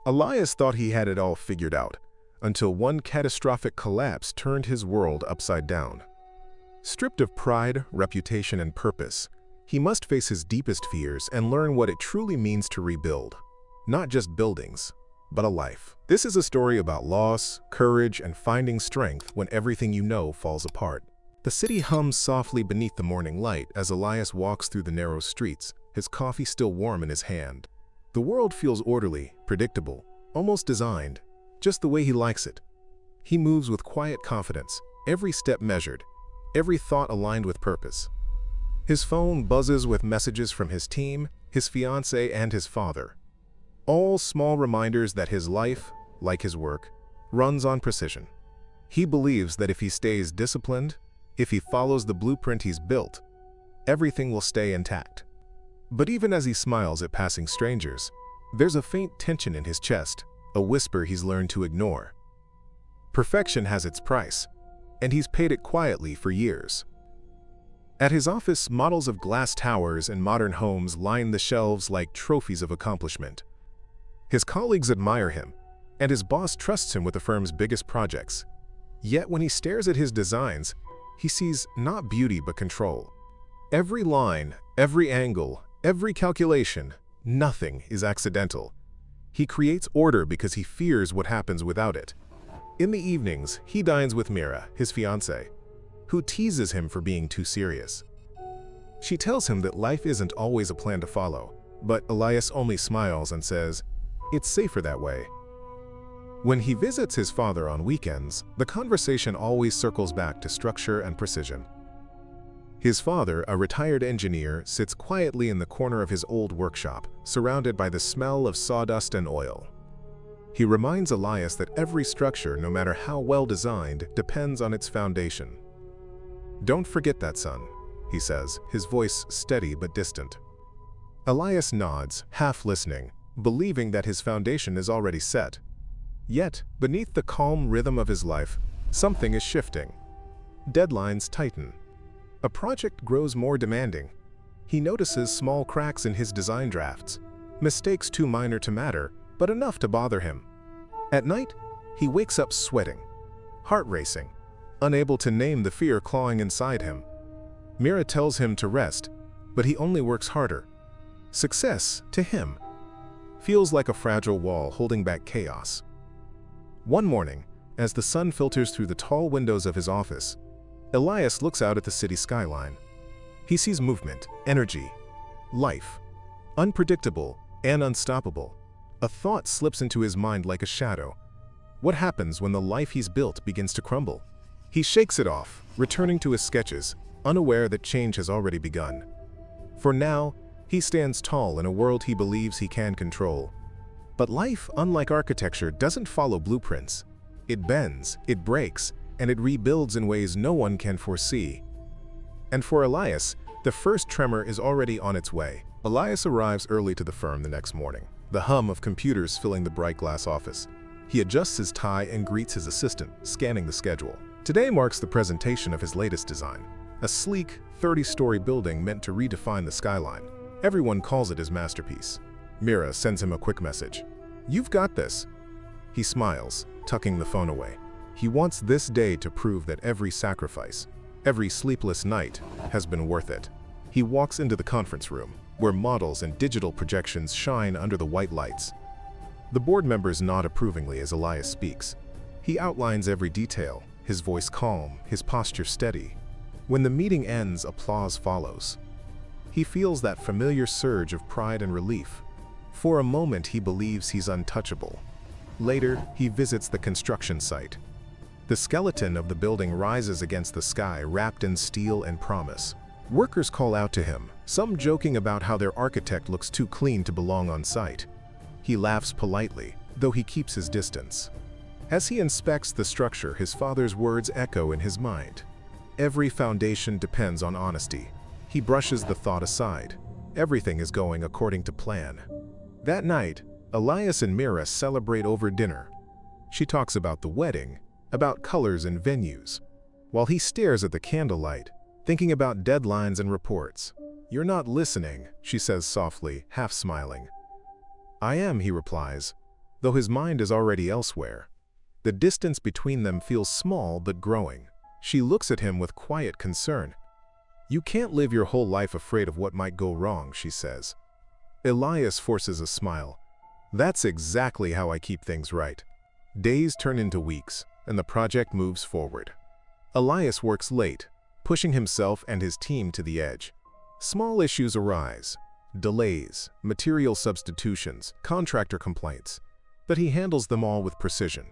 Elias thought he had it all figured out, until one catastrophic collapse turned his world upside down. Stripped of pride, reputation, and purpose, he must face his deepest fears and learn what it truly means to rebuild. Not just buildings, but a life. This is a story about loss, courage, and finding strength when everything you know falls apart. The city hums softly beneath the morning light as Elias walks through the narrow streets, his coffee still warm in his hand. The world feels orderly, predictable, almost designed, just the way he likes it. He moves with quiet confidence, every step measured, every thought aligned with purpose. His phone buzzes with messages from his team, his fiancée, and his father. All small reminders that his life, like his work, runs on precision. He believes that if he stays disciplined, if he follows the blueprint he's built, everything will stay intact. But even as he smiles at passing strangers, there's a faint tension in his chest, a whisper he's learned to ignore. Perfection has its price, and he's paid it quietly for years. At his office, models of glass towers and modern homes line the shelves like trophies of accomplishment. His colleagues admire him, and his boss trusts him with the firm's biggest projects. Yet when he stares at his designs, he sees not beauty but control. Every line, every angle, every calculation, nothing is accidental. He creates order because he fears what happens without it. In the evenings, he dines with Mira, his fiancée, who teases him for being too serious. She tells him that life isn't always a plan to follow, but Elias only smiles and says, "It's safer that way." When he visits his father on weekends, the conversation always circles back to structure and precision. His father, a retired engineer, sits quietly in the corner of his old workshop, surrounded by the smell of sawdust and oil. He reminds Elias that every structure, no matter how well designed, depends on its foundation. "Don't forget that, son," he says, his voice steady but distant. Elias nods, half listening, believing that his foundation is already set. Yet, beneath the calm rhythm of his life, something is shifting. Deadlines tighten. A project grows more demanding. He notices small cracks in his design drafts, mistakes too minor to matter, but enough to bother him. At night, he wakes up sweating, heart racing, unable to name the fear clawing inside him. Mira tells him to rest, but he only works harder. Success, to him, feels like a fragile wall holding back chaos. One morning, as the sun filters through the tall windows of his office, Elias looks out at the city skyline. He sees movement, energy, life, unpredictable and unstoppable. A thought slips into his mind like a shadow. What happens when the life he's built begins to crumble? He shakes it off, returning to his sketches, unaware that change has already begun. For now, he stands tall in a world he believes he can control. But life, unlike architecture, doesn't follow blueprints. It bends, it breaks, and it rebuilds in ways no one can foresee. And for Elias, the first tremor is already on its way. Elias arrives early to the firm the next morning, the hum of computers filling the bright glass office. He adjusts his tie and greets his assistant, scanning the schedule. Today marks the presentation of his latest design, a sleek, 30-story building meant to redefine the skyline. Everyone calls it his masterpiece. Mira sends him a quick message. "You've got this." He smiles, tucking the phone away. He wants this day to prove that every sacrifice, every sleepless night, has been worth it. He walks into the conference room, where models and digital projections shine under the white lights. The board members nod approvingly as Elias speaks. He outlines every detail, his voice calm, his posture steady. When the meeting ends, applause follows. He feels that familiar surge of pride and relief. For a moment, he believes he's untouchable. Later, he visits the construction site. The skeleton of the building rises against the sky, wrapped in steel and promise. Workers call out to him, some joking about how their architect looks too clean to belong on site. He laughs politely, though he keeps his distance. As he inspects the structure, his father's words echo in his mind. Every foundation depends on honesty. He brushes the thought aside. Everything is going according to plan. That night, Elias and Mira celebrate over dinner. She talks about the wedding, about colors and venues, while he stares at the candlelight, thinking about deadlines and reports. "You're not listening," she says softly, half smiling. "I am," he replies. though his mind is already elsewhere. The distance between them feels small but growing. She looks at him with quiet concern. "You can't live your whole life afraid of what might go wrong," she says. Elias forces a smile. "That's exactly how I keep things right." Days turn into weeks, and the project moves forward. Elias works late, pushing himself and his team to the edge. Small issues arise: delays, material substitutions, contractor complaints, but he handles them all with precision.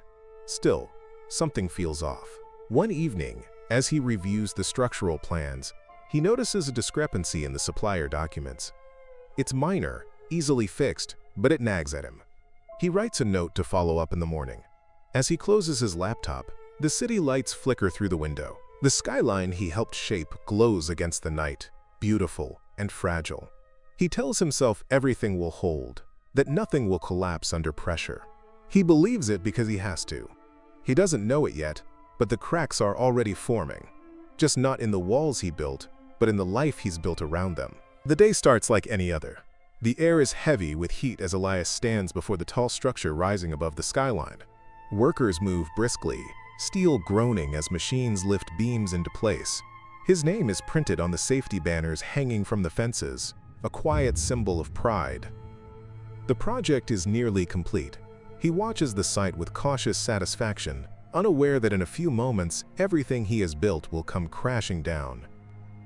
Still, something feels off. One evening, as he reviews the structural plans, he notices a discrepancy in the supplier documents. It's minor, easily fixed, but it nags at him. He writes a note to follow up in the morning. As he closes his laptop, the city lights flicker through the window. The skyline he helped shape glows against the night, beautiful and fragile. He tells himself everything will hold, that nothing will collapse under pressure. He believes it because he has to. He doesn't know it yet, but the cracks are already forming. Just not in the walls he built, but in the life he's built around them. The day starts like any other. The air is heavy with heat as Elias stands before the tall structure rising above the skyline. Workers move briskly, steel groaning as machines lift beams into place. His name is printed on the safety banners hanging from the fences, a quiet symbol of pride. The project is nearly complete. He watches the site with cautious satisfaction, unaware that in a few moments everything he has built will come crashing down.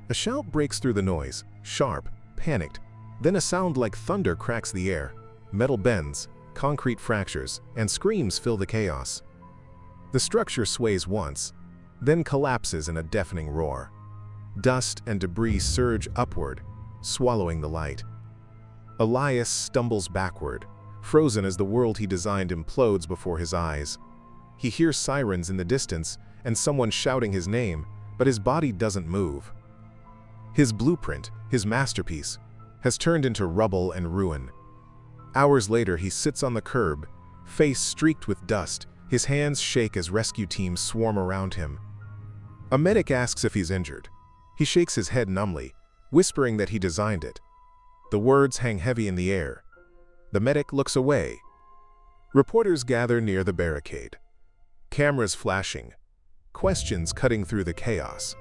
A shout breaks through the noise, sharp, panicked. Then a sound like thunder cracks the air. Metal bends, concrete fractures, and screams fill the chaos. The structure sways once, then collapses in a deafening roar. Dust and debris surge upward, swallowing the light. Elias stumbles backward, frozen as the world he designed implodes before his eyes. He hears sirens in the distance and someone shouting his name, but his body doesn't move. His blueprint, his masterpiece, has turned into rubble and ruin. Hours later, he sits on the curb, face streaked with dust. His hands shake as rescue teams swarm around him. A medic asks if he's injured. He shakes his head numbly, whispering that he designed it. The words hang heavy in the air. The medic looks away. Reporters gather near the barricade. Cameras flashing, questions cutting through the chaos.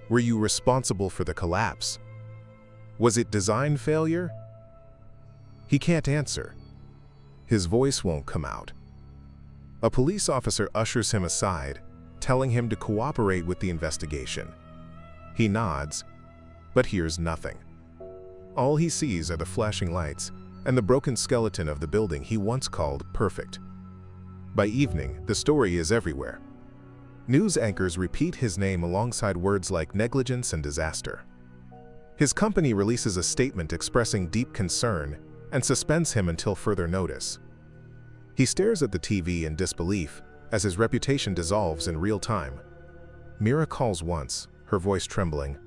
Were you responsible for the collapse? Was it design failure? He can't answer. His voice won't come out. A police officer ushers him aside, telling him to cooperate with the investigation. He nods, but hears nothing. All he sees are the flashing lights and the broken skeleton of the building he once called perfect. By evening, the story is everywhere. News anchors repeat his name alongside words like negligence and disaster. His company releases a statement expressing deep concern and suspends him until further notice. He stares at the TV in disbelief as his reputation dissolves in real time. Mira calls once, her voice trembling.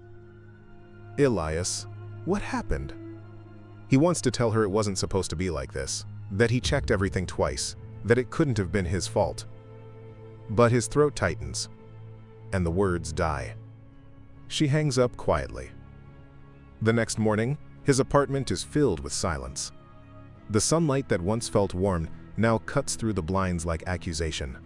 "Elias, what happened?" He wants to tell her it wasn't supposed to be like this, that he checked everything twice, that it couldn't have been his fault. But his throat tightens, and the words die. She hangs up quietly. The next morning, his apartment is filled with silence. The sunlight that once felt warm now cuts through the blinds like accusation.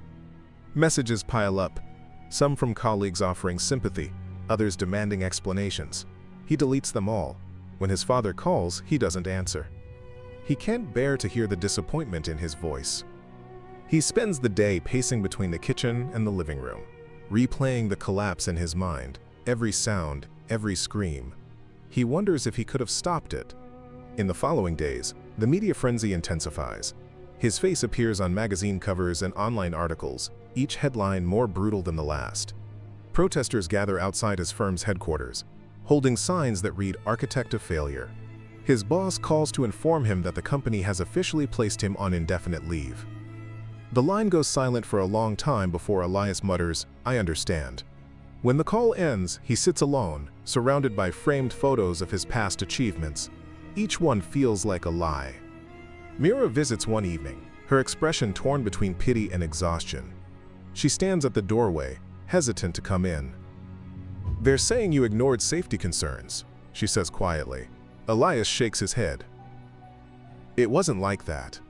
Messages pile up, some from colleagues offering sympathy, others demanding explanations. He deletes them all. When his father calls, he doesn't answer. He can't bear to hear the disappointment in his voice. He spends the day pacing between the kitchen and the living room, replaying the collapse in his mind, every sound, every scream. He wonders if he could have stopped it. In the following days, the media frenzy intensifies. His face appears on magazine covers and online articles, each headline more brutal than the last. Protesters gather outside his firm's headquarters, holding signs that read "Architect of Failure." His boss calls to inform him that the company has officially placed him on indefinite leave. The line goes silent for a long time before Elias mutters, "I understand." When the call ends, he sits alone, surrounded by framed photos of his past achievements. Each one feels like a lie. Mira visits one evening, her expression torn between pity and exhaustion. She stands at the doorway, hesitant to come in. "They're saying you ignored safety concerns," she says quietly. Elias shakes his head. "It wasn't like that."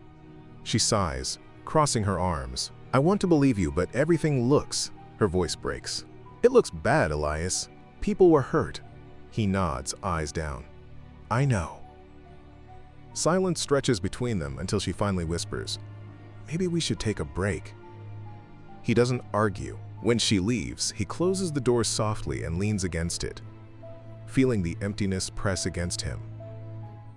She sighs, crossing her arms. "I want to believe you, but everything looks..." Her voice breaks. "It looks bad, Elias. People were hurt." He nods, eyes down. "I know." Silence stretches between them until she finally whispers, "Maybe we should take a break." He doesn't argue. When she leaves, he closes the door softly and leans against it, feeling the emptiness press against him.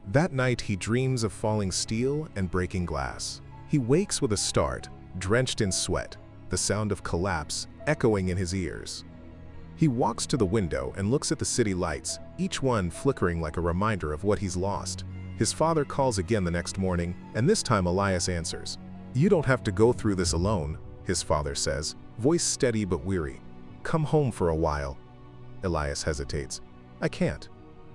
That night, he dreams of falling steel and breaking glass. He wakes with a start, drenched in sweat, the sound of collapse echoing in his ears. He walks to the window and looks at the city lights, each one flickering like a reminder of what he's lost. His father calls again the next morning, and this time Elias answers. "You don't have to go through this alone," his father says, voice steady but weary. "Come home for a while." Elias hesitates. "I can't.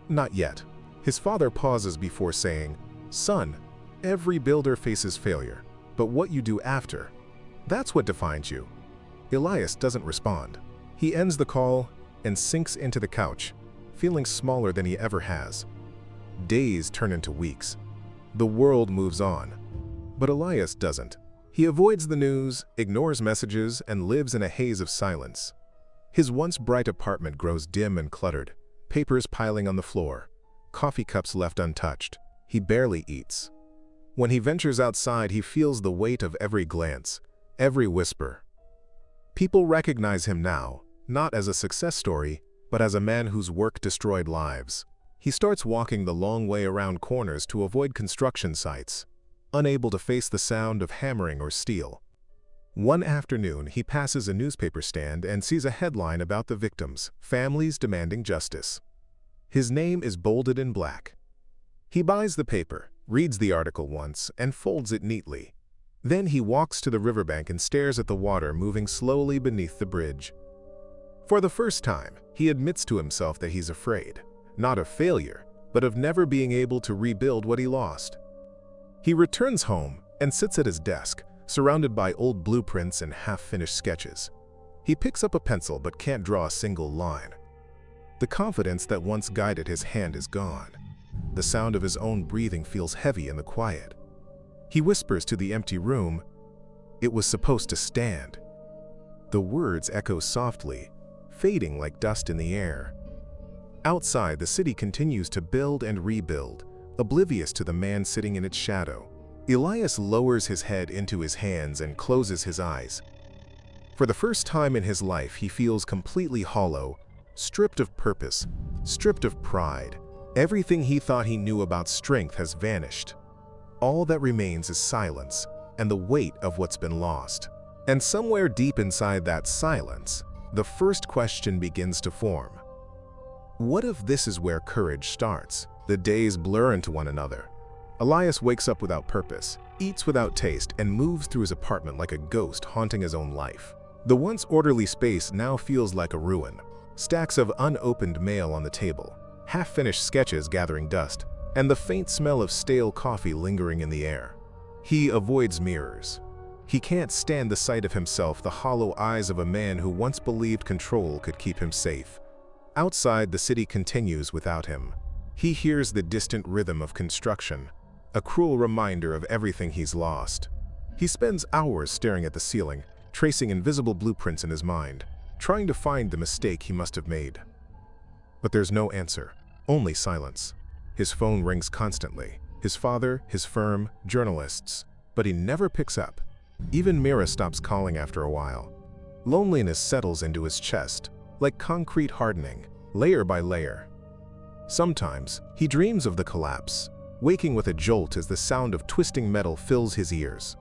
Not yet." His father pauses before saying, "Son, every builder faces failure, but what you do after, that's what defines you." Elias doesn't respond. He ends the call and sinks into the couch, feeling smaller than he ever has. Days turn into weeks. The world moves on, but Elias doesn't. He avoids the news, ignores messages, and lives in a haze of silence. His once bright apartment grows dim and cluttered, papers piling on the floor, coffee cups left untouched. He barely eats. When he ventures outside, he feels the weight of every glance, every whisper. People recognize him now, not as a success story, but as a man whose work destroyed lives. He starts walking the long way around corners to avoid construction sites, unable to face the sound of hammering or steel. One afternoon, he passes a newspaper stand and sees a headline about the victims, families demanding justice. His name is bolded in black. He buys the paper, reads the article once, and folds it neatly. Then he walks to the riverbank and stares at the water moving slowly beneath the bridge. For the first time, he admits to himself that he's afraid, not of failure, but of never being able to rebuild what he lost. He returns home and sits at his desk, surrounded by old blueprints and half-finished sketches. He picks up a pencil but can't draw a single line. The confidence that once guided his hand is gone. The sound of his own breathing feels heavy in the quiet. He whispers to the empty room, "It was supposed to stand." The words echo softly, fading like dust in the air. Outside, the city continues to build and rebuild, oblivious to the man sitting in its shadow. Elias lowers his head into his hands and closes his eyes. For the first time in his life, he feels completely hollow, stripped of purpose, stripped of pride. Everything he thought he knew about strength has vanished. All that remains is silence and the weight of what's been lost. And somewhere deep inside that silence, the first question begins to form. What if this is where courage starts? The days blur into one another. Elias wakes up without purpose, eats without taste, and moves through his apartment like a ghost haunting his own life. The once orderly space now feels like a ruin. Stacks of unopened mail on the table, half-finished sketches gathering dust, and the faint smell of stale coffee lingering in the air. He avoids mirrors. He can't stand the sight of himself, the hollow eyes of a man who once believed control could keep him safe. Outside, the city continues without him. He hears the distant rhythm of construction, a cruel reminder of everything he's lost. He spends hours staring at the ceiling, tracing invisible blueprints in his mind, trying to find the mistake he must have made. But there's no answer, only silence. His phone rings constantly. His father, his firm, journalists, but he never picks up. Even Mira stops calling after a while. Loneliness settles into his chest, like concrete hardening, layer by layer. Sometimes, he dreams of the collapse, waking with a jolt as the sound of twisting metal fills his ears.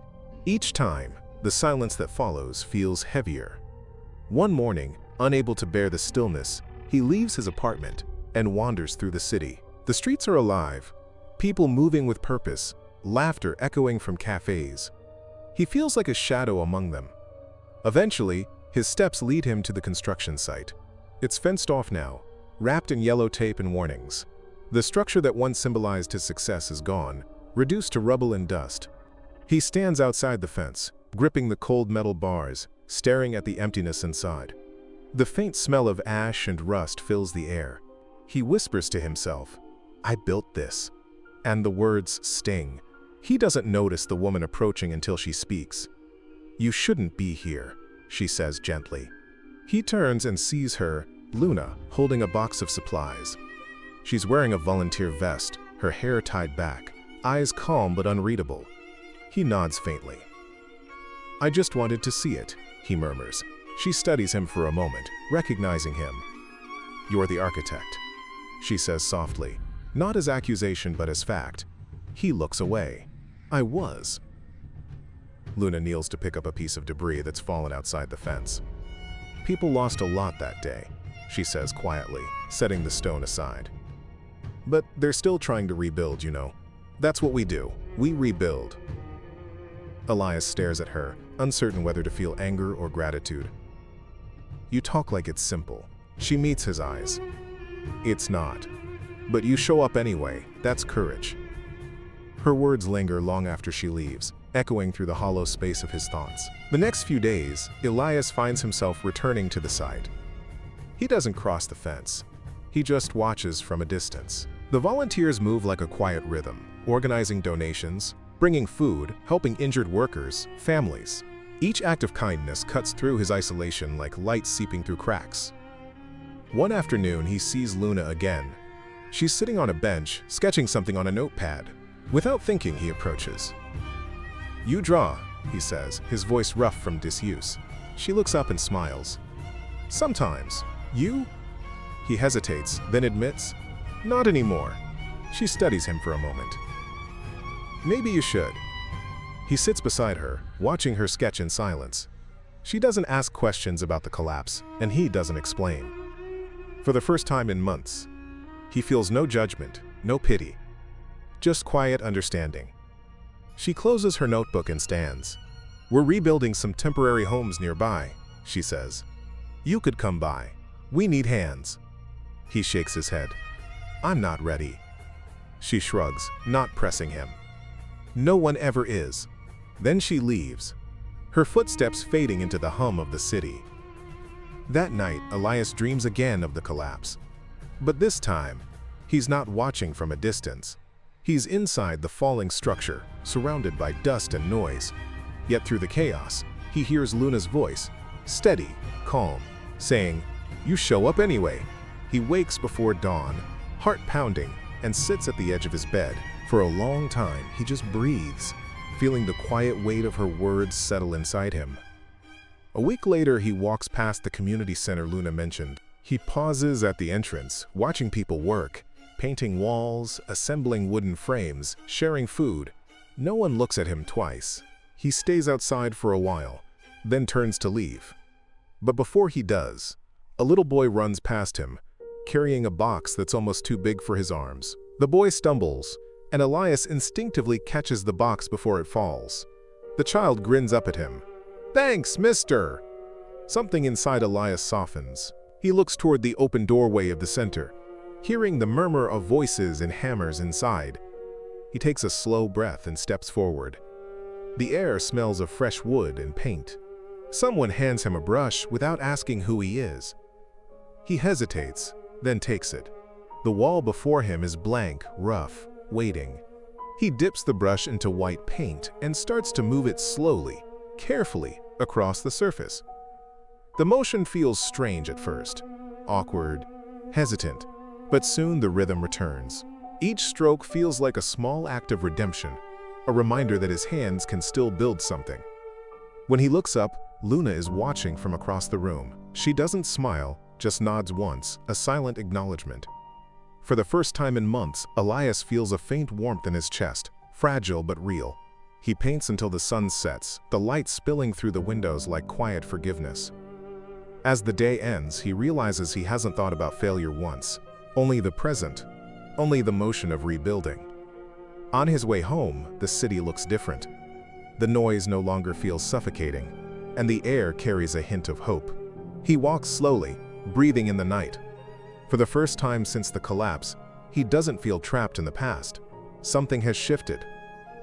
Each time, the silence that follows feels heavier. One morning, unable to bear the stillness, he leaves his apartment and wanders through the city. The streets are alive, people moving with purpose, laughter echoing from cafes. He feels like a shadow among them. Eventually, his steps lead him to the construction site. It's fenced off now, wrapped in yellow tape and warnings. The structure that once symbolized his success is gone, reduced to rubble and dust. He stands outside the fence, gripping the cold metal bars, staring at the emptiness inside. The faint smell of ash and rust fills the air. He whispers to himself, "I built this." And the words sting. He doesn't notice the woman approaching until she speaks. "You shouldn't be here," she says gently. He turns and sees her, Luna, holding a box of supplies. She's wearing a volunteer vest, her hair tied back, eyes calm but unreadable. He nods faintly. "I just wanted to see it," he murmurs. She studies him for a moment, recognizing him. "You're the architect," she says softly, not as accusation but as fact. He looks away. "I was." Luna kneels to pick up a piece of debris that's fallen outside the fence. "People lost a lot that day," she says quietly, setting the stone aside. "But they're still trying to rebuild, you know. That's what we do. We rebuild." Elias stares at her, uncertain whether to feel anger or gratitude. "You talk like it's simple." She meets his eyes. "It's not. But you show up anyway. That's courage." Her words linger long after she leaves, echoing through the hollow space of his thoughts. The next few days, Elias finds himself returning to the site. He doesn't cross the fence. He just watches from a distance. The volunteers move like a quiet rhythm, organizing donations, bringing food, helping injured workers, families. Each act of kindness cuts through his isolation like light seeping through cracks. One afternoon, he sees Luna again. She's sitting on a bench, sketching something on a notepad. Without thinking, he approaches. "You draw," he says, his voice rough from disuse. She looks up and smiles. "Sometimes. You?" He hesitates, then admits, "Not anymore." She studies him for a moment. "Maybe you should." He sits beside her, watching her sketch in silence. She doesn't ask questions about the collapse, and he doesn't explain. For the first time in months, he feels no judgment, no pity, just quiet understanding. She closes her notebook and stands. "We're rebuilding some temporary homes nearby," she says. "You could come by. We need hands." He shakes his head. "I'm not ready." She shrugs, not pressing him. "No one ever is." Then she leaves, her footsteps fading into the hum of the city. That night, Elias dreams again of the collapse. But this time, he's not watching from a distance. He's inside the falling structure, surrounded by dust and noise. Yet through the chaos, he hears Luna's voice, steady, calm, saying, "You show up anyway." He wakes before dawn, heart pounding, and sits at the edge of his bed. For a long time, he just breathes, feeling the quiet weight of her words settle inside him. A week later, he walks past the community center Luna mentioned. He pauses at the entrance, watching people work, painting walls, assembling wooden frames, sharing food. No one looks at him twice. He stays outside for a while, then turns to leave. But before he does, a little boy runs past him, carrying a box that's almost too big for his arms. The boy stumbles, and Elias instinctively catches the box before it falls. The child grins up at him. "Thanks, mister!" Something inside Elias softens. He looks toward the open doorway of the center, hearing the murmur of voices and hammers inside. He takes a slow breath and steps forward. The air smells of fresh wood and paint. Someone hands him a brush without asking who he is. He hesitates, then takes it. The wall before him is blank, rough, waiting. He dips the brush into white paint and starts to move it slowly, carefully, across the surface. The motion feels strange at first, awkward, hesitant, but soon the rhythm returns. Each stroke feels like a small act of redemption, a reminder that his hands can still build something. When he looks up, Luna is watching from across the room. She doesn't smile, just nods once, a silent acknowledgement. For the first time in months, Elias feels a faint warmth in his chest, fragile but real. He paints until the sun sets, the light spilling through the windows like quiet forgiveness. As the day ends, he realizes he hasn't thought about failure once, only the present, only the motion of rebuilding. On his way home, the city looks different. The noise no longer feels suffocating, and the air carries a hint of hope. He walks slowly, breathing in the night. For the first time since the collapse, he doesn't feel trapped in the past. Something has shifted,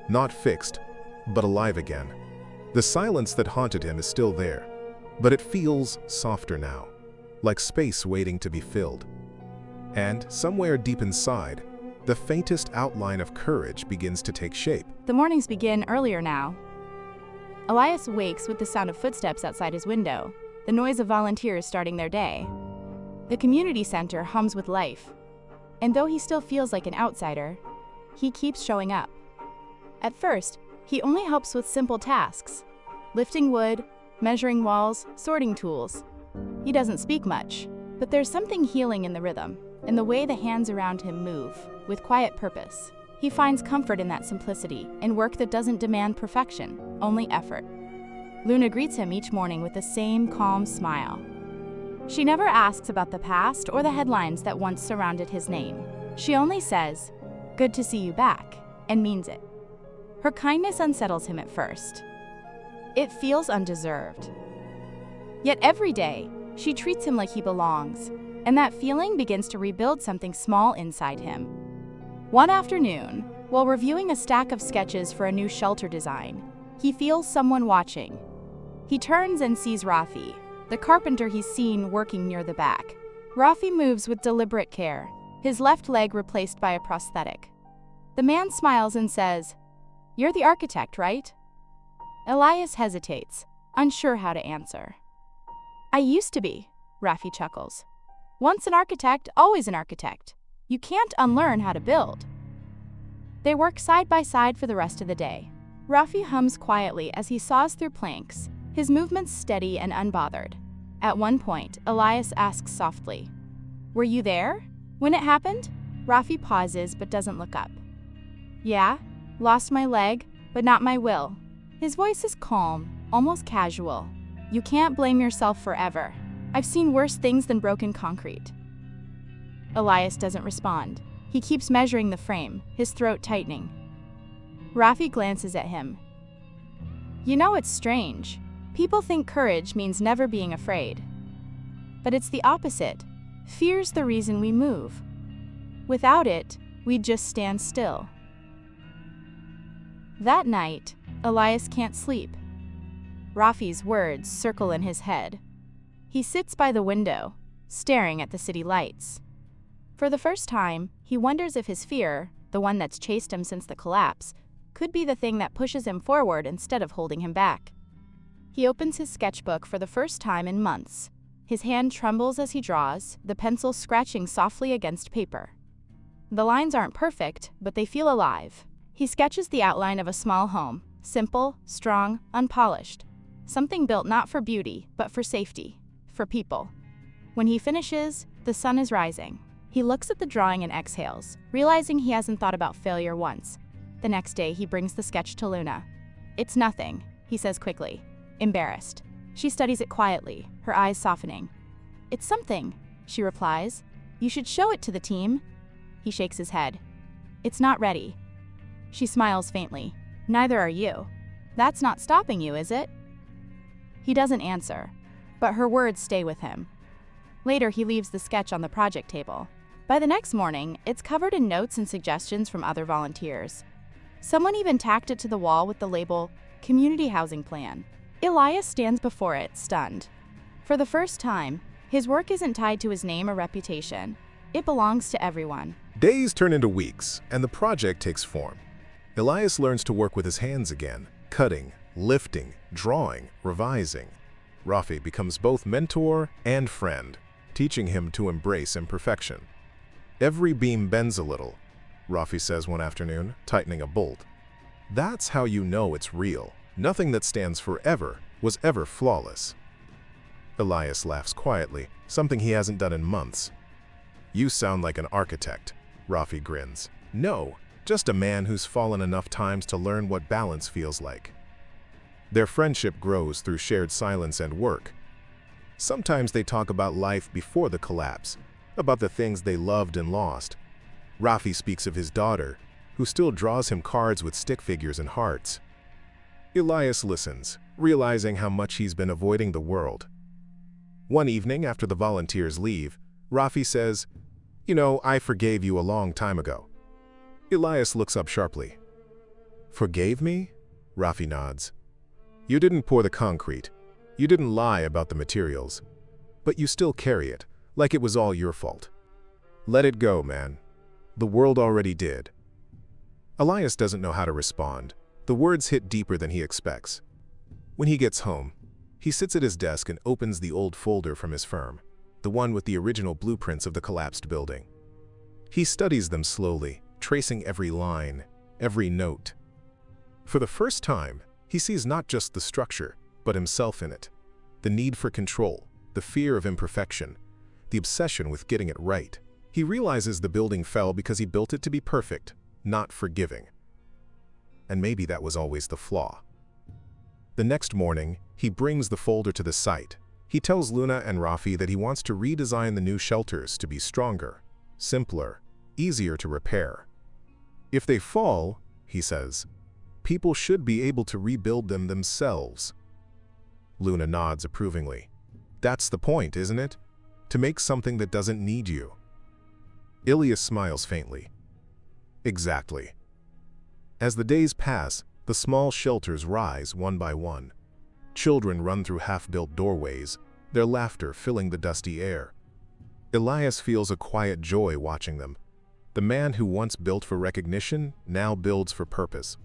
not fixed, but alive again. The silence that haunted him is still there, but it feels softer now, like space waiting to be filled. And somewhere deep inside, The faintest outline of courage begins to take shape. The mornings begin earlier now. Elias wakes with the sound of footsteps outside his window, the noise of volunteers starting their day. The community center hums with life, and though he still feels like an outsider, he keeps showing up. At first, he only helps with simple tasks, lifting wood, measuring walls, sorting tools. He doesn't speak much, but there's something healing in the rhythm, in the way the hands around him move, with quiet purpose. He finds comfort in that simplicity, in work that doesn't demand perfection, only effort. Luna greets him each morning with the same calm smile. She never asks about the past or the headlines that once surrounded his name. She only says, "Good to see you back," and means it. Her kindness unsettles him at first. It feels undeserved. Yet every day, she treats him like he belongs, and that feeling begins to rebuild something small inside him. One afternoon, while reviewing a stack of sketches for a new shelter design, he feels someone watching. He turns and sees Rafi, the carpenter he's seen working near the back. Rafi moves with deliberate care, his left leg replaced by a prosthetic. The man smiles and says, "You're the architect, right?" Elias hesitates, unsure how to answer. "I used to be," Rafi chuckles. "Once an architect, always an architect. You can't unlearn how to build." They work side by side for the rest of the day. Rafi hums quietly as he saws through planks, his movements steady and unbothered. At one point, Elias asks softly, "Were you there when it happened?" Rafi pauses but doesn't look up. "Yeah, lost my leg, but not my will." His voice is calm, almost casual. "You can't blame yourself forever. I've seen worse things than broken concrete." Elias doesn't respond. He keeps measuring the frame, his throat tightening. Rafi glances at him. "You know, it's strange. People think courage means never being afraid. But it's the opposite. Fear's the reason we move. Without it, we'd just stand still." That night, Elias can't sleep. Rafi's words circle in his head. He sits by the window, staring at the city lights. For the first time, he wonders if his fear, the one that's chased him since the collapse, could be the thing that pushes him forward instead of holding him back. He opens his sketchbook for the first time in months. His hand trembles as he draws, the pencil scratching softly against paper. The lines aren't perfect, but they feel alive. He sketches the outline of a small home, simple, strong, unpolished. Something built not for beauty, but for safety, for people. When he finishes, the sun is rising. He looks at the drawing and exhales, realizing he hasn't thought about failure once. The next day, he brings the sketch to Luna. "It's nothing," he says quickly, embarrassed. She studies it quietly, her eyes softening. "It's something," she replies. "You should show it to the team." He shakes his head. "It's not ready." She smiles faintly. "Neither are you. That's not stopping you, is it?" He doesn't answer, but her words stay with him. Later, he leaves the sketch on the project table. By the next morning, it's covered in notes and suggestions from other volunteers. Someone even tacked it to the wall with the label, "Community Housing Plan." Elias stands before it, stunned. For the first time, his work isn't tied to his name or reputation. It belongs to everyone. Days turn into weeks, and the project takes form. Elias learns to work with his hands again, cutting, lifting, drawing, revising. Rafi becomes both mentor and friend, teaching him to embrace imperfection. "Every beam bends a little," Rafi says one afternoon, tightening a bolt. "That's how you know it's real. Nothing that stands forever was ever flawless." Elias laughs quietly, something he hasn't done in months. "You sound like an architect," Rafi grins. "No, just a man who's fallen enough times to learn what balance feels like." Their friendship grows through shared silence and work. Sometimes they talk about life before the collapse, about the things they loved and lost. Rafi speaks of his daughter, who still draws him cards with stick figures and hearts. Elias listens, realizing how much he's been avoiding the world. One evening after the volunteers leave, Rafi says, "You know, I forgave you a long time ago." Elias looks up sharply. "Forgave me?" Rafi nods. "You didn't pour the concrete. You didn't lie about the materials. But you still carry it, like it was all your fault. Let it go, man. The world already did. Elias doesn't know how to respond. The words hit deeper than he expects. When he gets home, he sits at his desk and opens the old folder from his firm, the one with the original blueprints of the collapsed building. He studies them slowly, tracing every line, every note. For the first time, he sees not just the structure, but himself in it. The need for control, the fear of imperfection, the obsession with getting it right. He realizes the building fell because he built it to be perfect, not forgiving. And maybe that was always the flaw. The next morning, he brings the folder to the site. He tells Luna and Rafi that he wants to redesign the new shelters to be stronger, simpler, easier to repair. If they fall, he says, people should be able to rebuild them themselves. Luna nods approvingly. That's the point, isn't it? To make something that doesn't need you. Elias smiles faintly. Exactly. As the days pass, the small shelters rise one by one. Children run through half-built doorways, their laughter filling the dusty air. Elias feels a quiet joy watching them. The man who once built for recognition now builds for purpose.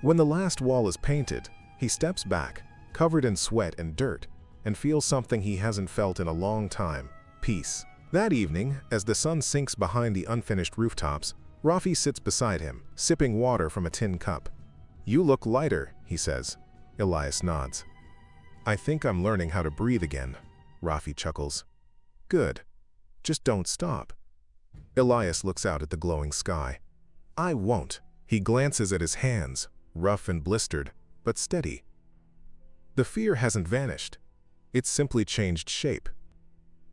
When the last wall is painted, he steps back, covered in sweat and dirt, and feels something he hasn't felt in a long time: peace. That evening, as the sun sinks behind the unfinished rooftops, Rafi sits beside him, sipping water from a tin cup. "You look lighter," he says. Elias nods. "I think I'm learning how to breathe again," Rafi chuckles. "Good. Just don't stop." Elias looks out at the glowing sky. "I won't." He glances at his hands, rough and blistered, but steady. The fear hasn't vanished. It's simply changed shape.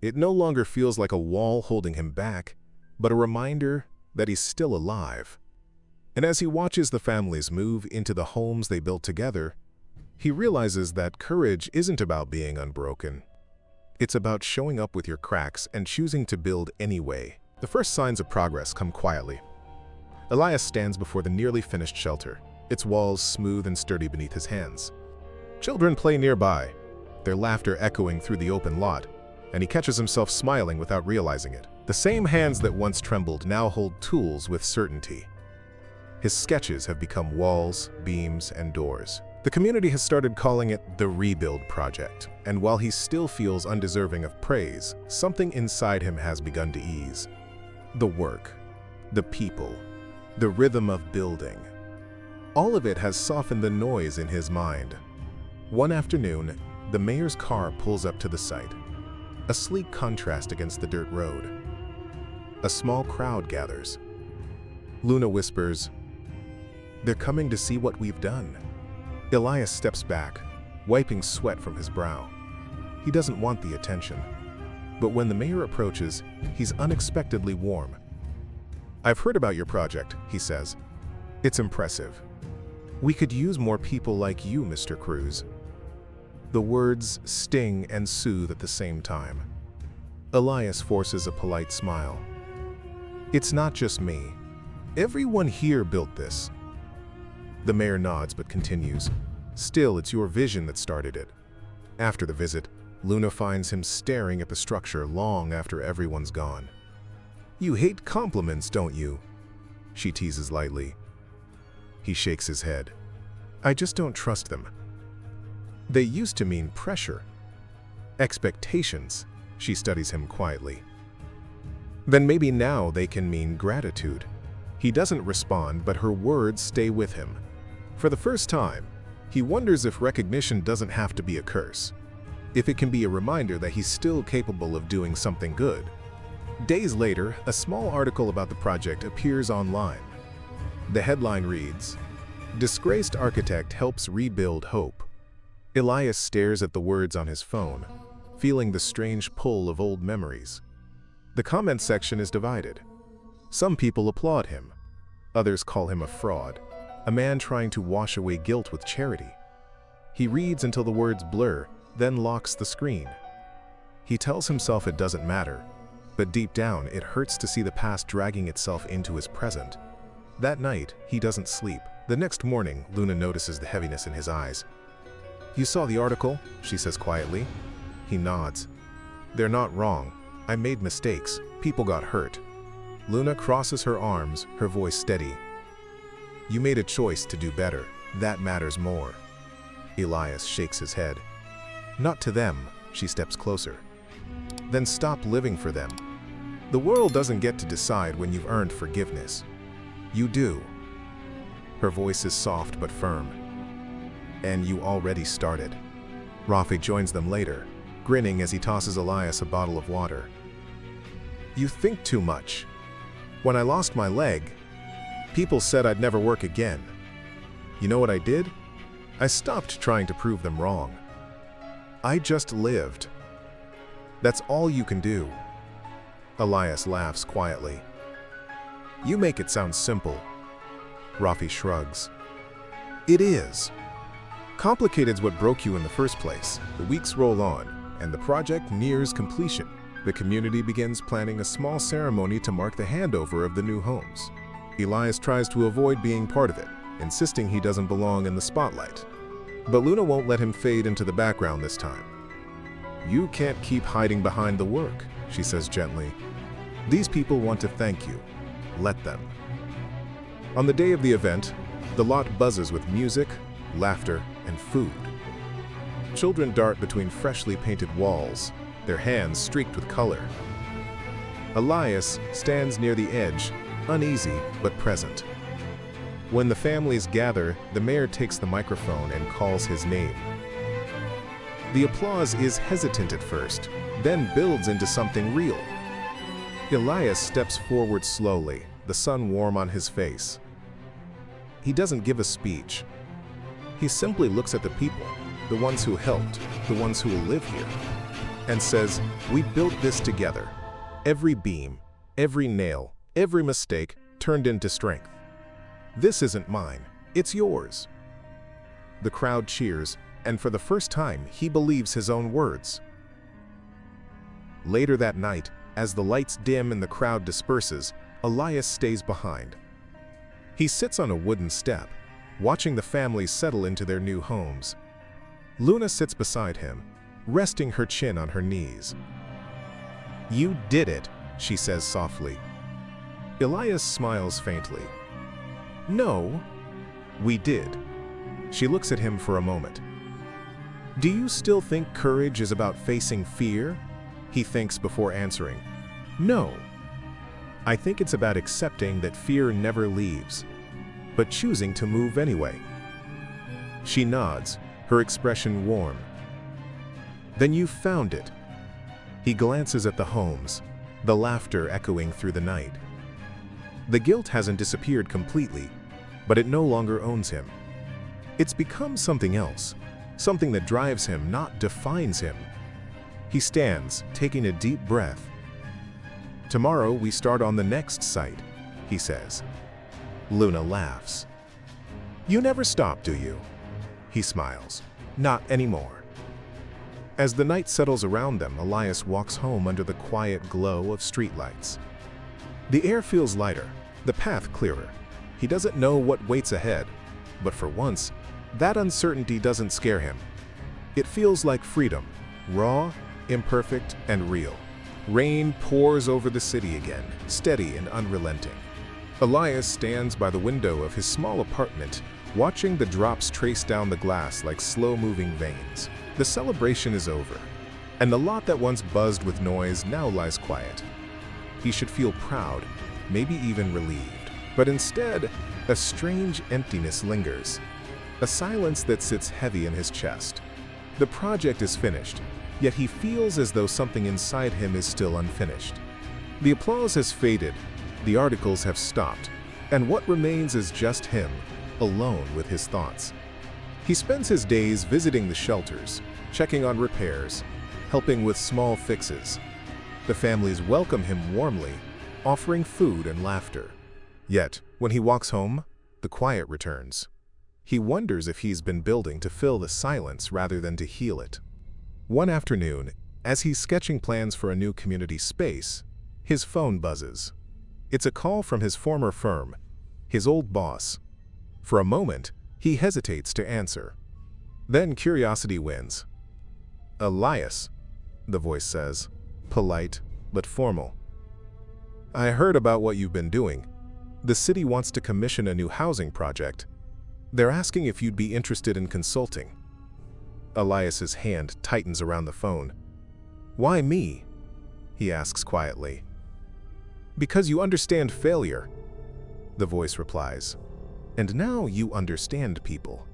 It no longer feels like a wall holding him back, but a reminder that he's still alive. And as he watches the families move into the homes they built together, he realizes that courage isn't about being unbroken. It's about showing up with your cracks and choosing to build anyway. The first signs of progress come quietly. Elias stands before the nearly finished shelter, its walls smooth and sturdy beneath his hands. Children play nearby, their laughter echoing through the open lot, and he catches himself smiling without realizing it. The same hands that once trembled now hold tools with certainty. His sketches have become walls, beams, and doors. The community has started calling it the Rebuild Project, and while he still feels undeserving of praise, something inside him has begun to ease. The work, the people, the rhythm of building. All of it has softened the noise in his mind. One afternoon, the mayor's car pulls up to the site, a sleek contrast against the dirt road. A small crowd gathers. Luna whispers, "They're coming to see what we've done." Elias steps back, wiping sweat from his brow. He doesn't want the attention. But when the mayor approaches, he's unexpectedly warm. "I've heard about your project," he says. "It's impressive. We could use more people like you, Mr. Cruz." The words sting and soothe at the same time. Elias forces a polite smile. "It's not just me. Everyone here built this." The mayor nods but continues. "Still, it's your vision that started it." After the visit, Luna finds him staring at the structure long after everyone's gone. "You hate compliments, don't you?" she teases lightly. He shakes his head. "I just don't trust them. They used to mean pressure. Expectations." She studies him quietly. "Then maybe now they can mean gratitude." He doesn't respond, but her words stay with him. For the first time, he wonders if recognition doesn't have to be a curse. If it can be a reminder that he's still capable of doing something good. Days later, a small article about the project appears online. The headline reads, "Disgraced architect helps rebuild hope." Elias stares at the words on his phone, feeling the strange pull of old memories. The comment section is divided. Some people applaud him. Others call him a fraud, a man trying to wash away guilt with charity. He reads until the words blur, then locks the screen. He tells himself it doesn't matter, but deep down it hurts to see the past dragging itself into his present. That night, he doesn't sleep. The next morning, Luna notices the heaviness in his eyes. "You saw the article?" she says quietly. He nods. "They're not wrong. I made mistakes. People got hurt. Luna crosses her arms, her voice steady. You made a choice to do better. That matters more. Elias shakes his head. Not to them. She steps closer. Then stop living for them. The world doesn't get to decide when you've earned forgiveness. You do. Her voice is soft but firm. And you already started. Rafi joins them later, grinning as he tosses Elias a bottle of water. You think too much. When I lost my leg, people said I'd never work again. You know what I did? I stopped trying to prove them wrong. I just lived. That's all you can do. Elias laughs quietly. You make it sound simple. Rafi shrugs. It is. Complicated's what broke you in the first place. The weeks roll on, and the project nears completion. The community begins planning a small ceremony to mark the handover of the new homes. Elias tries to avoid being part of it, insisting he doesn't belong in the spotlight. But Luna won't let him fade into the background this time. You can't keep hiding behind the work, she says gently. These people want to thank you. Let them. On the day of the event, the lot buzzes with music, laughter, and food. Children dart between freshly painted walls, their hands streaked with color. Elias stands near the edge, uneasy but present. When the families gather, the mayor takes the microphone and calls his name. The applause is hesitant at first, then builds into something real. Elias steps forward slowly, the sun warm on his face. He doesn't give a speech. He simply looks at the people, the ones who helped, the ones who will live here, and says, we built this together. Every beam, every nail, every mistake turned into strength. This isn't mine, it's yours. The crowd cheers, and for the first time, he believes his own words. Later that night, as the lights dim and the crowd disperses, Elias stays behind. He sits on a wooden step, watching the families settle into their new homes. Luna sits beside him, resting her chin on her knees. You did it, she says softly. Elias smiles faintly. No, we did. She looks at him for a moment. Do you still think courage is about facing fear? He thinks before answering. No. I think it's about accepting that fear never leaves, but choosing to move anyway. She nods, her expression warm. Then you found it. He glances at the homes, the laughter echoing through the night. The guilt hasn't disappeared completely, but it no longer owns him. It's become something else, something that drives him, not defines him. He stands, taking a deep breath. Tomorrow we start on the next site, he says. Luna laughs. You never stop, do you? He smiles. Not anymore. As the night settles around them, Elias walks home under the quiet glow of streetlights. The air feels lighter, the path clearer. He doesn't know what waits ahead, but for once, that uncertainty doesn't scare him. It feels like freedom, raw, imperfect, and real. Rain pours over the city again, steady and unrelenting. Elias stands by the window of his small apartment, watching the drops trace down the glass like slow-moving veins. The celebration is over, and the lot that once buzzed with noise now lies quiet. He should feel proud, maybe even relieved. But instead, a strange emptiness lingers, a silence that sits heavy in his chest. The project is finished, yet he feels as though something inside him is still unfinished. The applause has faded, the articles have stopped, and what remains is just him, alone with his thoughts. He spends his days visiting the shelters, checking on repairs, helping with small fixes. The families welcome him warmly, offering food and laughter. Yet, when he walks home, the quiet returns. He wonders if he's been building to fill the silence rather than to heal it. One afternoon, as he's sketching plans for a new community space, his phone buzzes. It's a call from his former firm, his old boss. For a moment, he hesitates to answer. Then curiosity wins. Elias, the voice says, polite but formal. I heard about what you've been doing. The city wants to commission a new housing project. They're asking if you'd be interested in consulting. Elias's hand tightens around the phone. Why me? He asks quietly. Because you understand failure, the voice replies. And now you understand people.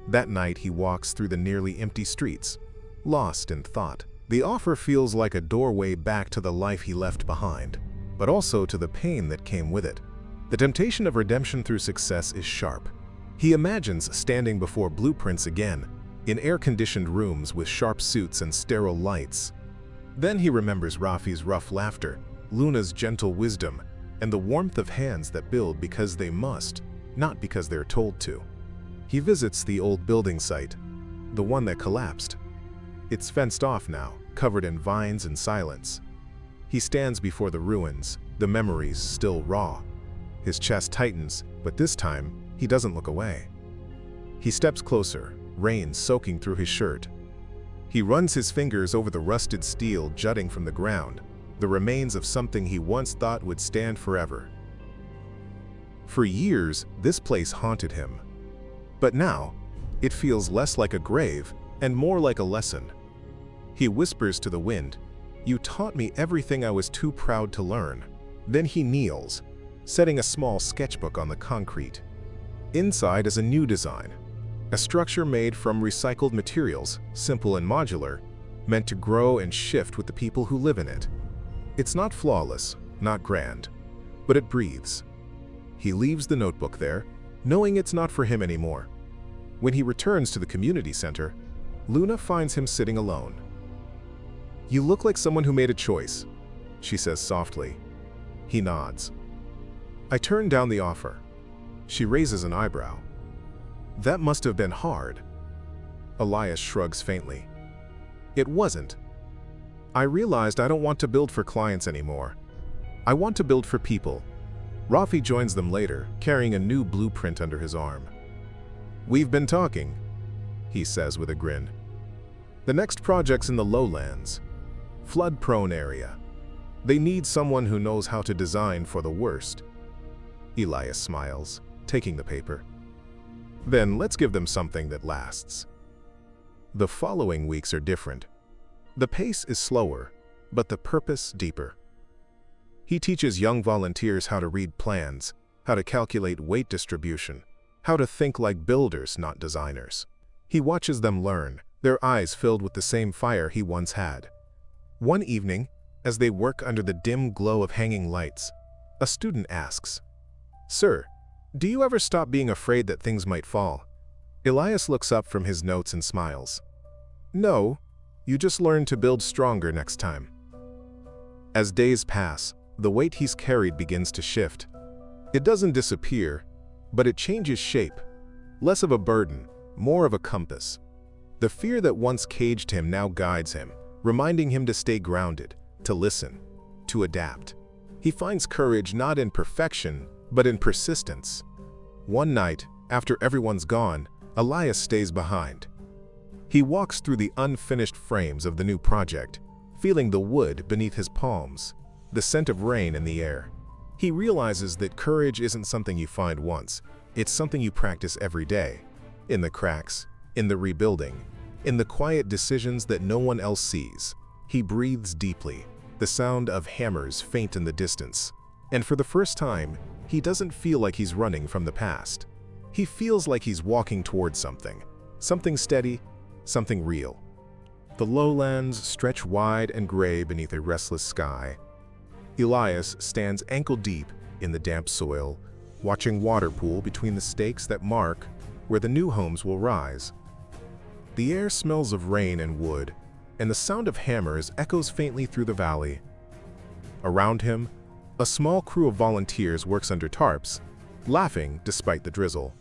That night he walks through the nearly empty streets, lost in thought. The offer feels like a doorway back to the life he left behind, but also to the pain that came with it. The temptation of redemption through success is sharp. He imagines standing before blueprints again, in air-conditioned rooms with sharp suits and sterile lights. Then he remembers Rafi's rough laughter, Luna's gentle wisdom, and the warmth of hands that build because they must, not because they're told to. He visits the old building site, the one that collapsed. It's fenced off now, covered in vines and silence. He stands before the ruins, the memories still raw. His chest tightens, but this time, he doesn't look away. He steps closer, rain soaking through his shirt. He runs his fingers over the rusted steel jutting from the ground, the remains of something he once thought would stand forever. For years, this place haunted him. But now, it feels less like a grave and more like a lesson. He whispers to the wind, "You taught me everything I was too proud to learn." Then he kneels, setting a small sketchbook on the concrete. Inside is a new design, a structure made from recycled materials, simple and modular, meant to grow and shift with the people who live in it. It's not flawless, not grand, but it breathes. He leaves the notebook there, knowing it's not for him anymore. When he returns to the community center, Luna finds him sitting alone. "You look like someone who made a choice," she says softly. He nods. "I turned down the offer." She raises an eyebrow. "That must have been hard." Elias shrugs faintly. "It wasn't. I realized I don't want to build for clients anymore. I want to build for people." Rafi joins them later, carrying a new blueprint under his arm. "We've been talking," he says with a grin. "The next project's in the lowlands, flood-prone area. They need someone who knows how to design for the worst." Elias smiles, taking the paper. "Then let's give them something that lasts." The following weeks are different. The pace is slower, but the purpose deeper. He teaches young volunteers how to read plans, how to calculate weight distribution, how to think like builders, not designers. He watches them learn, their eyes filled with the same fire he once had. One evening, as they work under the dim glow of hanging lights, a student asks, "Sir, do you ever stop being afraid that things might fall?" Elias looks up from his notes and smiles. "No, you just learn to build stronger next time." As days pass, the weight he's carried begins to shift. It doesn't disappear, but it changes shape. Less of a burden, more of a compass. The fear that once caged him now guides him, reminding him to stay grounded, to listen, to adapt. He finds courage not in perfection, but in persistence. One night, after everyone's gone, Elias stays behind. He walks through the unfinished frames of the new project, feeling the wood beneath his palms, the scent of rain in the air. He realizes that courage isn't something you find once, it's something you practice every day. In the cracks, in the rebuilding, in the quiet decisions that no one else sees. He breathes deeply, the sound of hammers faint in the distance. And for the first time, he doesn't feel like he's running from the past. He feels like he's walking towards something steady, something real. The lowlands stretch wide and gray beneath a restless sky. Elias stands ankle-deep in the damp soil, watching water pool between the stakes that mark where the new homes will rise. The air smells of rain and wood, and the sound of hammers echoes faintly through the valley. Around him, a small crew of volunteers works under tarps, laughing despite the drizzle.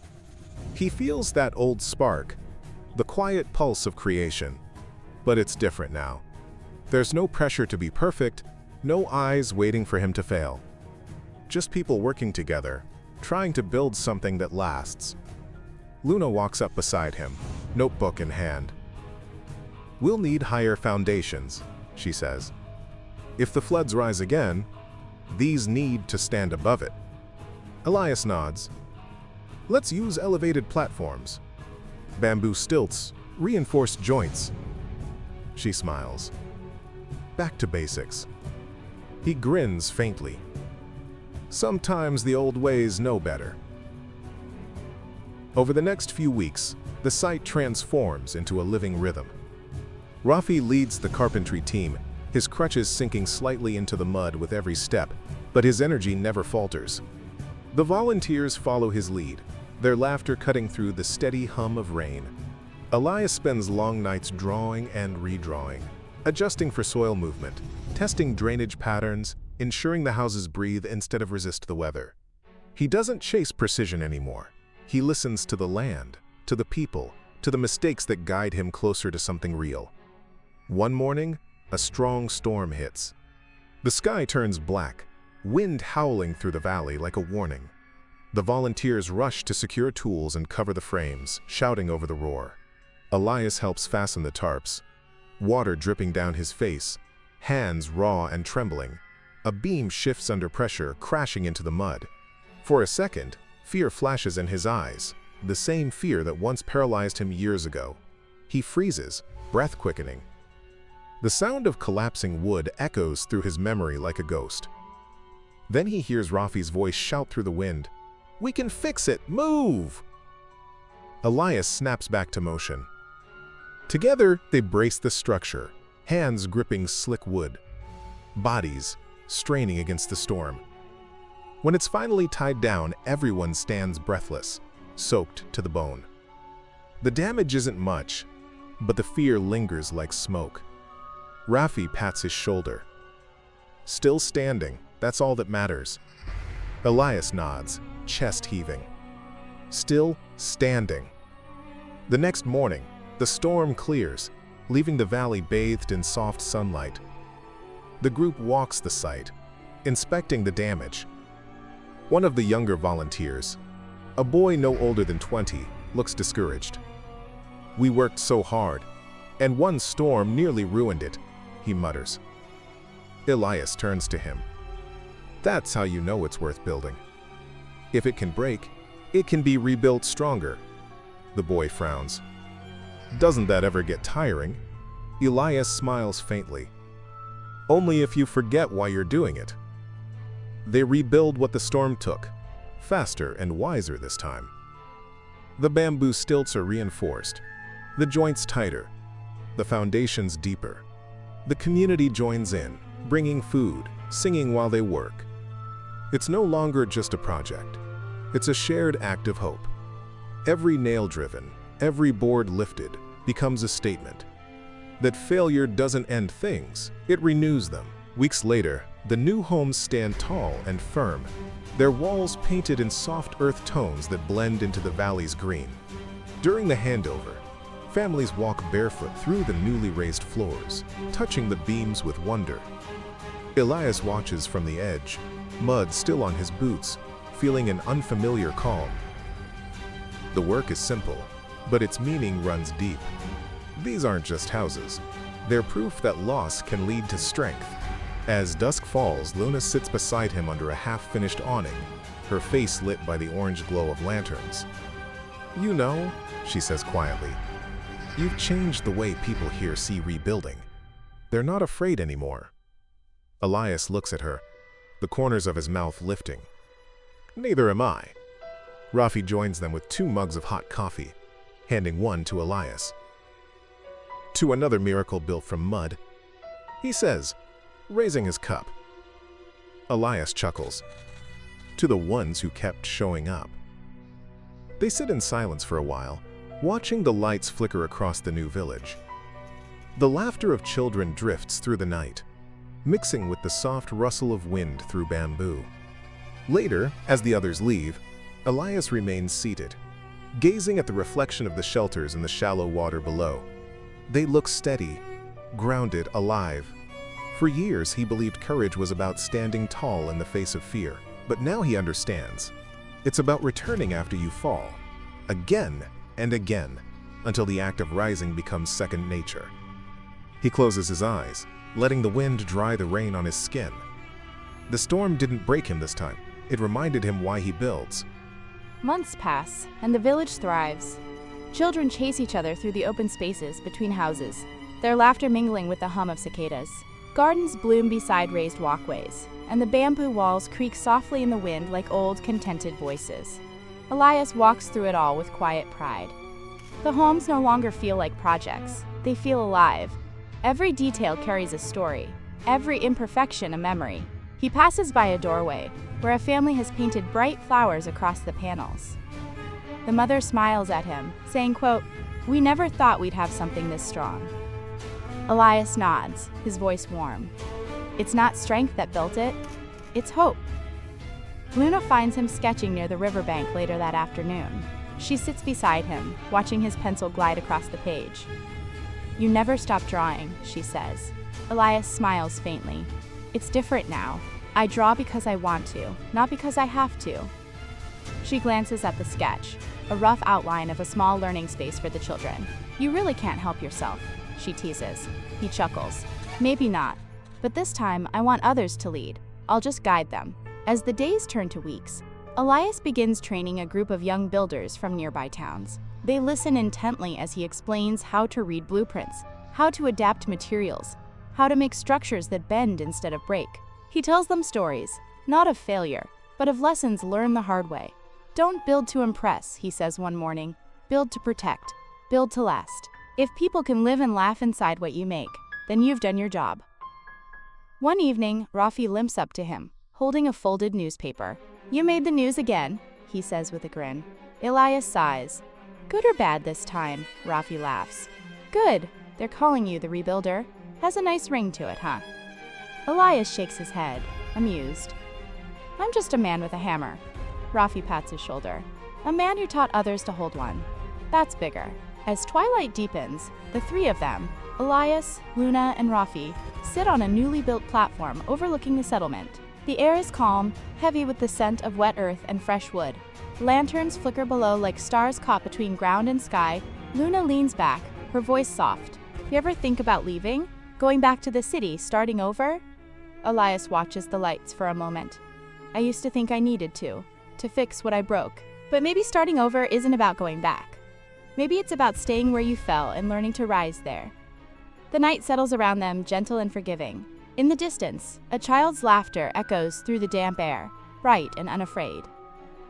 He feels that old spark, the quiet pulse of creation. But it's different now. There's no pressure to be perfect, no eyes waiting for him to fail. Just people working together, trying to build something that lasts. Luna walks up beside him, notebook in hand. "We'll need higher foundations," she says. "If the floods rise again, These need to stand above it. Elias nods. Let's use elevated platforms. Bamboo stilts, reinforced joints. She smiles. Back to basics. He grins faintly. Sometimes the old ways know better. Over the next few weeks, the site transforms into a living rhythm. Rafi leads the carpentry team, his crutches sinking slightly into the mud with every step, but his energy never falters. The volunteers follow his lead, their laughter cutting through the steady hum of rain. Elias spends long nights drawing and redrawing, adjusting for soil movement, testing drainage patterns, ensuring the houses breathe instead of resist the weather. He doesn't chase precision anymore. He listens to the land, to the people, to the mistakes that guide him closer to something real. One morning, a strong storm hits. The sky turns black, wind howling through the valley like a warning. The volunteers rush to secure tools and cover the frames, shouting over the roar. Elias helps fasten the tarps, water dripping down his face, hands raw and trembling. A beam shifts under pressure, crashing into the mud. For a second, fear flashes in his eyes, the same fear that once paralyzed him years ago. He freezes, breath quickening. The sound of collapsing wood echoes through his memory like a ghost. Then he hears Rafi's voice shout through the wind, "We can fix it! Move!" Elias snaps back to motion. Together, they brace the structure, hands gripping slick wood, bodies straining against the storm. When it's finally tied down, everyone stands breathless, soaked to the bone. The damage isn't much, but the fear lingers like smoke. Rafi pats his shoulder. Still standing, that's all that matters. Elias nods, chest heaving. Still standing. The next morning, the storm clears, leaving the valley bathed in soft sunlight. The group walks the site, inspecting the damage. One of the younger volunteers, a boy no older than 20, looks discouraged. "We worked so hard, and one storm nearly ruined it," he mutters. Elias turns to him. "That's how you know it's worth building. If it can break, it can be rebuilt stronger." The boy frowns. "Doesn't that ever get tiring?" Elias smiles faintly. "Only if you forget why you're doing it." They rebuild what the storm took, faster and wiser this time. The bamboo stilts are reinforced, the joints tighter, the foundations deeper. The community joins in, bringing food, singing while they work. It's no longer just a project. It's a shared act of hope. Every nail driven, every board lifted, becomes a statement that failure doesn't end things, it renews them. Weeks later, the new homes stand tall and firm, their walls painted in soft earth tones that blend into the valley's green. During the handover, families walk barefoot through the newly raised floors, touching the beams with wonder. Elias watches from the edge, mud still on his boots, feeling an unfamiliar calm. The work is simple, but its meaning runs deep. These aren't just houses. They're proof that loss can lead to strength. As dusk falls, Luna sits beside him under a half-finished awning, her face lit by the orange glow of lanterns. "You know," she says quietly, "you've changed the way people here see rebuilding. They're not afraid anymore." Elias looks at her, the corners of his mouth lifting. "Neither am I." Rafi joins them with 2 mugs of hot coffee, handing one to Elias. "To another miracle built from mud," he says, raising his cup. Elias chuckles. "To the ones who kept showing up." They sit in silence for a while, watching the lights flicker across the new village. The laughter of children drifts through the night, mixing with the soft rustle of wind through bamboo. Later, as the others leave, Elias remains seated, gazing at the reflection of the shelters in the shallow water below. They look steady, grounded, alive. For years, he believed courage was about standing tall in the face of fear, but now he understands. It's about returning after you fall, again and again, until the act of rising becomes second nature. He closes his eyes, letting the wind dry the rain on his skin. The storm didn't break him this time. It reminded him why he builds. Months pass, and the village thrives. Children chase each other through the open spaces between houses, their laughter mingling with the hum of cicadas. Gardens bloom beside raised walkways, and the bamboo walls creak softly in the wind like old, contented voices. Elias walks through it all with quiet pride. The homes no longer feel like projects. They feel alive. Every detail carries a story, every imperfection a memory. He passes by a doorway, where a family has painted bright flowers across the panels. The mother smiles at him, saying, quote, "We never thought we'd have something this strong." Elias nods, his voice warm. It's not strength that built it, it's hope. Luna finds him sketching near the riverbank later that afternoon. She sits beside him, watching his pencil glide across the page. "You never stop drawing," she says. Elias smiles faintly. "It's different now. I draw because I want to, not because I have to." She glances at the sketch, a rough outline of a small learning space for the children. "You really can't help yourself," she teases. He chuckles. "Maybe not, but this time I want others to lead. I'll just guide them." As the days turn to weeks, Elias begins training a group of young builders from nearby towns. They listen intently as he explains how to read blueprints, how to adapt materials, how to make structures that bend instead of break. He tells them stories, not of failure, but of lessons learned the hard way. "Don't build to impress," he says one morning. "Build to protect. Build to last. If people can live and laugh inside what you make, then you've done your job." One evening, Rafi limps up to him, holding a folded newspaper. "You made the news again," he says with a grin. Elias sighs. "Good or bad this time?" Rafi laughs. "Good. They're calling you the rebuilder. Has a nice ring to it, huh?" Elias shakes his head, amused. "I'm just a man with a hammer." Rafi pats his shoulder. "A man who taught others to hold one. That's bigger." As twilight deepens, the three of them, Elias, Luna, and Rafi, sit on a newly built platform overlooking the settlement. The air is calm, heavy with the scent of wet earth and fresh wood. Lanterns flicker below like stars caught between ground and sky. Luna leans back, her voice soft. "You ever think about leaving? Going back to the city, starting over?" Elias watches the lights for a moment. "I used to think I needed to fix what I broke. But maybe starting over isn't about going back. Maybe it's about staying where you fell and learning to rise there." The night settles around them, gentle and forgiving. In the distance, a child's laughter echoes through the damp air, bright and unafraid.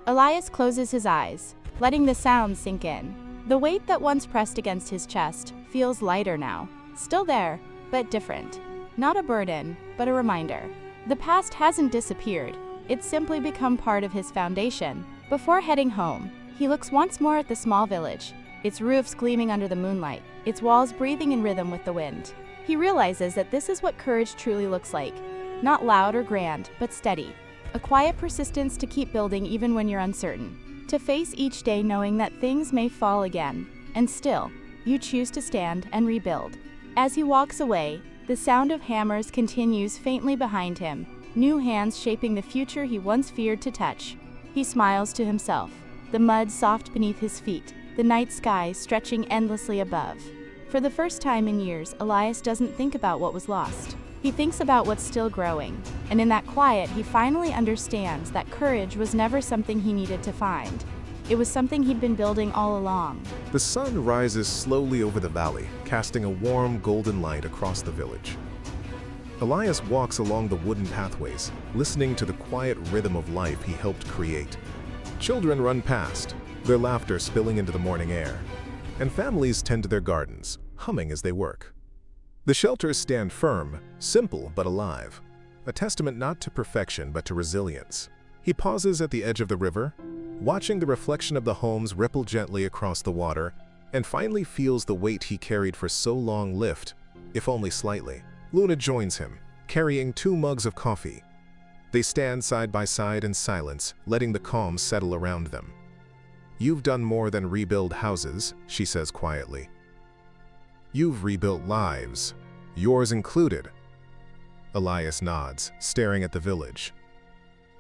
Elias closes his eyes, letting the sound sink in. The weight that once pressed against his chest feels lighter now. Still there, but different. Not a burden, but a reminder. The past hasn't disappeared. It's simply become part of his foundation. Before heading home, he looks once more at the small village, its roofs gleaming under the moonlight, its walls breathing in rhythm with the wind. He realizes that this is what courage truly looks like. Not loud or grand, but steady. A quiet persistence to keep building even when you're uncertain. To face each day knowing that things may fall again, and still, you choose to stand and rebuild. As he walks away, the sound of hammers continues faintly behind him, new hands shaping the future he once feared to touch. He smiles to himself, the mud soft beneath his feet, the night sky stretching endlessly above. For the first time in years, Elias doesn't think about what was lost. He thinks about what's still growing, and in that quiet, he finally understands that courage was never something he needed to find. It was something he'd been building all along. The sun rises slowly over the valley, casting a warm golden light across the village. Elias walks along the wooden pathways, listening to the quiet rhythm of life he helped create. Children run past, their laughter spilling into the morning air, and families tend to their gardens, humming as they work. The shelters stand firm, simple but alive, a testament not to perfection but to resilience. He pauses at the edge of the river, watching the reflection of the homes ripple gently across the water, and finally feels the weight he carried for so long lift, if only slightly. Luna joins him, carrying 2 mugs of coffee. They stand side by side in silence, letting the calm settle around them. "You've done more than rebuild houses," she says quietly. "You've rebuilt lives, yours included." Elias nods, staring at the village.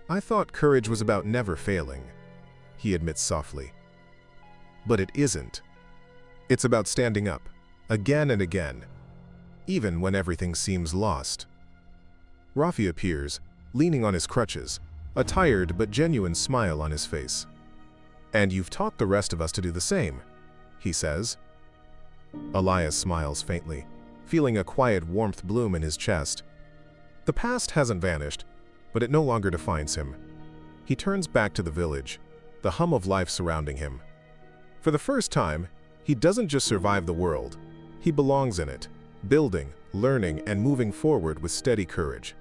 "I thought courage was about never failing," he admits softly. "But it isn't. It's about standing up, again and again, even when everything seems lost." Rafi appears, leaning on his crutches, a tired but genuine smile on his face. "And you've taught the rest of us to do the same," he says. Elias smiles faintly, feeling a quiet warmth bloom in his chest. The past hasn't vanished, but it no longer defines him. He turns back to the village, the hum of life surrounding him. For the first time, he doesn't just survive the world, he belongs in it, building, learning, and moving forward with steady courage.